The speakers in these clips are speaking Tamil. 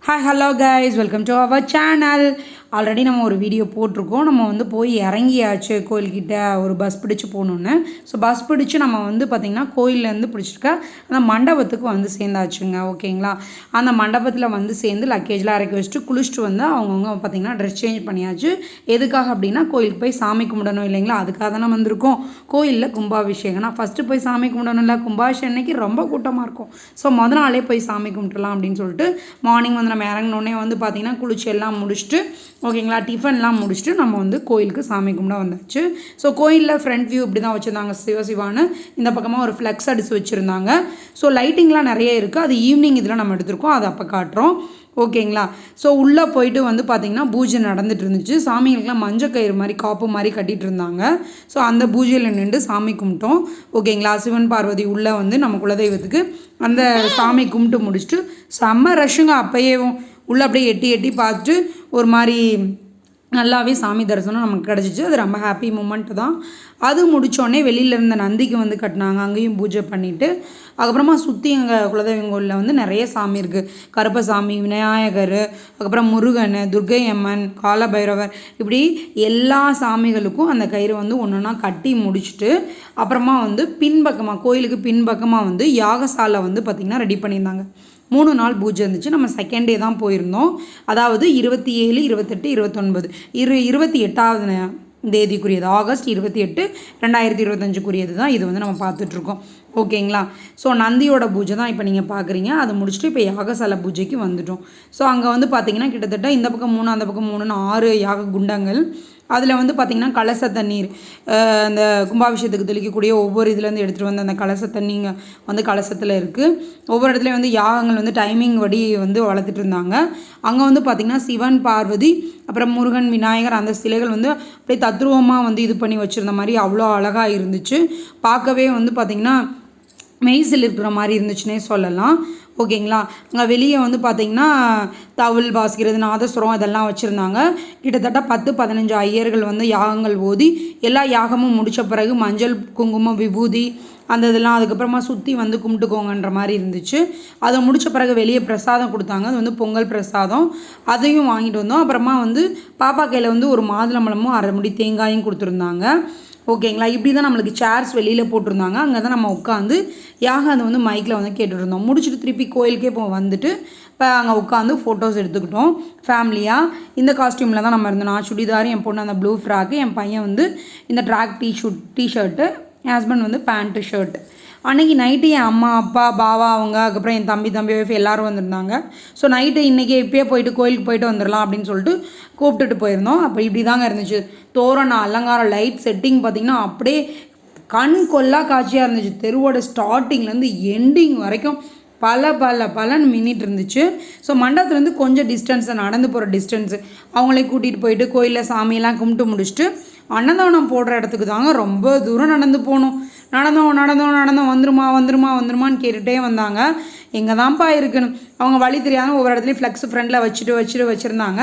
Hi, hello guys, welcome to our channel. Already நம்ம ஒரு வீடியோ போட்டிருக்கோம். நம்ம வந்து போய் இறங்கியாச்சு கோயில்கிட்ட ஒரு பஸ் பிடிச்சு போகணுன்னு. ஸோ பஸ் பிடிச்சு நம்ம வந்து பார்த்திங்கன்னா கோயிலேருந்து பிடிச்சிருக்க அந்த மண்டபத்துக்கு வந்து சேர்ந்தாச்சுங்க. ஓகேங்களா? அந்த மண்டபத்தில் வந்து சேர்ந்து லக்கேஜ்லாம் இறக்கி வச்சுட்டு குளிச்சுட்டு வந்து அவங்கவுங்க பார்த்திங்கன்னா ட்ரெஸ் சேஞ்ச் பண்ணியாச்சு. எதுக்காக அப்படின்னா கோயிலுக்கு போய் சாமி கும்பிடணும் இல்லைங்களா? அதுக்காக தானே வந்திருக்கோம். கோயிலில் கும்பாபிஷேகம். நான் ஃபஸ்ட்டு போய் சாமி கும்பிடணும்ல, கும்பாபிஷேகம் அன்னைக்கு ரொம்ப கூட்டமாக இருக்கும். ஸோ முதல் நாளே போய் சாமி கும்பிட்டுலாம் அப்படின்னு சொல்லிட்டு மார்னிங் வந்து நம்ம இறங்கினோடனே வந்து பார்த்திங்கன்னா குளிச்சு எல்லாம் முடிச்சுட்டு ஓகேங்களா, டிஃபன்லாம் முடிச்சுட்டு நம்ம வந்து கோயிலுக்கு சாமி கும்பிட வந்தாச்சு. ஸோ கோயிலில் ஃப்ரண்ட் வியூ இப்படி தான் வச்சுருந்தாங்க. சிவசிவான்னு இந்த பக்கமாக ஒரு ஃப்ளெக்ஸ் அடித்து வச்சுருந்தாங்க. ஸோ லைட்டிங்லாம் நிறைய இருக்குது. அது ஈவினிங் இதில் நம்ம எடுத்திருக்கோம், அதை அப்போ காட்டுறோம். ஓகேங்களா? ஸோ உள்ளே போயிட்டு வந்து பார்த்திங்கன்னா பூஜை நடந்துகிட்டு இருந்துச்சு. சாமிகளுக்கெலாம் மஞ்சள் கயிறு மாதிரி காப்பு மாதிரி கட்டிகிட்டு இருந்தாங்க. ஸோ அந்த பூஜையில் நின்று சாமி கும்பிட்டோம். ஓகேங்களா? சிவன் பார்வதி உள்ளே வந்து நம்ம குலதெய்வத்துக்கு அந்த சாமி கும்பிட்டு முடிச்சுட்டு செம்ம ரஷ்ஷுங்க. அப்போயேவும் உள்ளே அப்படியே எட்டி எட்டி பார்த்துட்டு ஒரு மாதிரி நல்லாவே சாமி தரிசனம் நமக்கு கிடச்சிச்சு. அது ரொம்ப ஹாப்பி மூமெண்ட்டு தான். அது முடித்தோடனே வெளியில் இருந்த நந்திக்கு வந்து கட்டினாங்க. அங்கேயும் பூஜை பண்ணிவிட்டு அதுக்கப்புறமா சுற்றி எங்கள் குலதெய்வம் கோயிலில் வந்து நிறைய சாமி இருக்குது. கருப்பசாமி, விநாயகர், அதுக்கப்புறம் முருகன், துர்க்கை அம்மன், காலபைரவர், இப்படி எல்லா சாமிகளுக்கும் அந்த கயிறு வந்து ஒன்று ஒன்றா கட்டி முடிச்சுட்டு அப்புறமா வந்து பின்பக்கமாக கோயிலுக்கு பின்பக்கமாக வந்து யாகசாலை வந்து பார்த்திங்கன்னா ரெடி பண்ணியிருந்தாங்க. 3 நாள் பூஜை இருந்துச்சு. நம்ம செகண்ட் டே தான் போயிருந்தோம். அதாவது 27, 28, 29 28வது தேதிக்குரியது. ஆகஸ்ட் 28, 2025க்குரியது தான் இது வந்து நம்ம பார்த்துட்ருக்கோம். ஓகேங்களா? ஸோ நந்தியோட பூஜை தான் இப்போ நீங்கள் பார்க்குறீங்க. அதை முடிச்சுட்டு இப்போ யாகசாலை பூஜைக்கு வந்துட்டோம். ஸோ அங்கே வந்து பார்த்திங்கன்னா கிட்டத்தட்ட இந்த பக்கம் 3 அந்த பக்கம் 3ன்னு 6 யாக குண்டங்கள். அதில் வந்து பார்த்திங்கன்னா கலச தண்ணீர், அந்த கும்பாபிஷேகத்துக்கு தெளிக்கக்கூடிய ஒவ்வொரு இதுலேருந்து எடுத்துகிட்டு வந்து அந்த கலச தண்ணிங்க வந்து கலசத்தில் இருக்குது. ஒவ்வொரு இடத்துலையும் வந்து யாகங்கள் வந்து டைமிங் படி வந்து வளர்த்துட்டு இருந்தாங்க. அங்கே வந்து பார்த்திங்கன்னா சிவன், பார்வதி, அப்புறம் முருகன், விநாயகர் அந்த சிலைகள் வந்து அப்படியே தத்ரூபமாக வந்து இது பண்ணி வச்சுருந்த மாதிரி அவ்வளோ அழகாக இருந்துச்சு. பார்க்கவே வந்து பார்த்திங்கன்னா மெய்சில் இருக்கிற மாதிரி இருந்துச்சுன்னே சொல்லலாம். ஓகேங்களா? அங்கே வெளியே வந்து பார்த்திங்கன்னா தவில் வாசிக்கிறது, நாதஸ்வரம் இதெல்லாம் வச்சுருந்தாங்க. கிட்டத்தட்ட 10-15 ஐயர்கள் வந்து யாகங்கள் ஓதி எல்லா யாகமும் முடித்த பிறகு மஞ்சள், குங்குமம், விபூதி அந்த இதெல்லாம் அதுக்கப்புறமா சுற்றி வந்து கும்பிட்டுக்கோங்கன்ற மாதிரி இருந்துச்சு. அதை முடித்த பிறகு வெளியே பிரசாதம் கொடுத்தாங்க. அது வந்து பொங்கல் பிரசாதம். அதையும் வாங்கிட்டு வந்தோம். அப்புறமா வந்து பாப்பா கையில் வந்து ஒரு மாதுளம்பழமும் 1/2 முடி தேங்காயும் கொடுத்துருந்தாங்க. ஓகேங்களா? இப்படி தான் நம்மளுக்கு சேர்ஸ் வெளியில் போட்டிருந்தாங்க. அங்கே தான் நம்ம உட்காந்து யாகம் அதை வந்து மைக்கில் வந்து கேட்டுருந்தோம். முடிச்சுட்டு திருப்பி கோயிலுக்கே வந்துட்டு இப்போ அங்கே உட்காந்து ஃபோட்டோஸ் எடுத்துக்கிட்டோம் ஃபேமிலியாக. இந்த காஸ்டியூமில் தான் நம்ம இருந்தோம். நான் சுடிதார், என் பொண்ணு அந்த ப்ளூ ஃப்ராக்கு, என் பையன் வந்து இந்த ட்ராக் டிஷர்ட்டு, என் ஹஸ்பண்ட் வந்து பேண்ட்டு ஷர்ட்டு. அன்றைக்கி நைட்டு என் அம்மா, அப்பா, பாவா அவங்க, அதுக்கப்புறம் என் தம்பி ஒய்ஃப் எல்லோரும் வந்திருந்தாங்க. ஸோ நைட்டு இன்றைக்கி இப்போயே போயிட்டு கோயிலுக்கு போயிட்டு வந்துடலாம் அப்படின்னு சொல்லிட்டு கூப்பிட்டுட்டு போயிருந்தோம். அப்போ இப்படி தாங்க இருந்துச்சு. தோரணம், அலங்காரம், லைட் செட்டிங் பார்த்திங்கன்னா அப்படியே கண் கொள்ளா காட்சியாக இருந்துச்சு. தெருவோட ஸ்டார்டிங்லேருந்து எண்டிங் வரைக்கும் பலன்னு மின்னிட்டு இருந்துச்சு. ஸோ மண்டபத்துலேருந்து கொஞ்சம் டிஸ்டன்ஸை நடந்து போகிற டிஸ்டன்ஸு அவங்களே கூட்டிகிட்டு போயிட்டு கோயிலில் சாமியெல்லாம் கும்பிட்டு முடிச்சுட்டு அன்னதானம் போடுற இடத்துக்கு தாங்க ரொம்ப தூரம் நடந்து போகணும். நடந்தோம் வந்துருமான்னு கேட்டுகிட்டே வந்தாங்க. எங்கே தான்ப்பா இருக்குன்னு அவங்க வழி தெரியாமல் ஒவ்வொரு இடத்துலையும் ஃப்ளெக்ஸ் ஃப்ரெண்டில் வச்சுருந்தாங்க.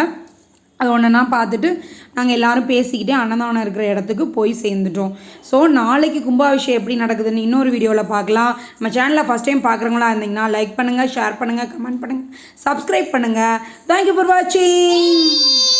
அது ஒன்றுனா பார்த்துட்டு நாங்கள் எல்லோரும் பேசிக்கிட்டே அன்னதானம் இருக்கிற இடத்துக்கு போய் சேர்ந்துட்டோம். ஸோ நாளைக்கு கும்பாபிஷேகம் எப்படி நடக்குதுன்னு இன்னொரு வீடியோவில் பார்க்கலாம். நம்ம சேனலில் ஃபஸ்ட் டைம் பார்க்குறவங்களா இருந்தீங்கன்னா லைக் பண்ணுங்கள், ஷேர் பண்ணுங்கள், கமெண்ட் பண்ணுங்கள், சப்ஸ்கிரைப் பண்ணுங்கள். தேங்க்யூ ஃபார் வாட்சிங்.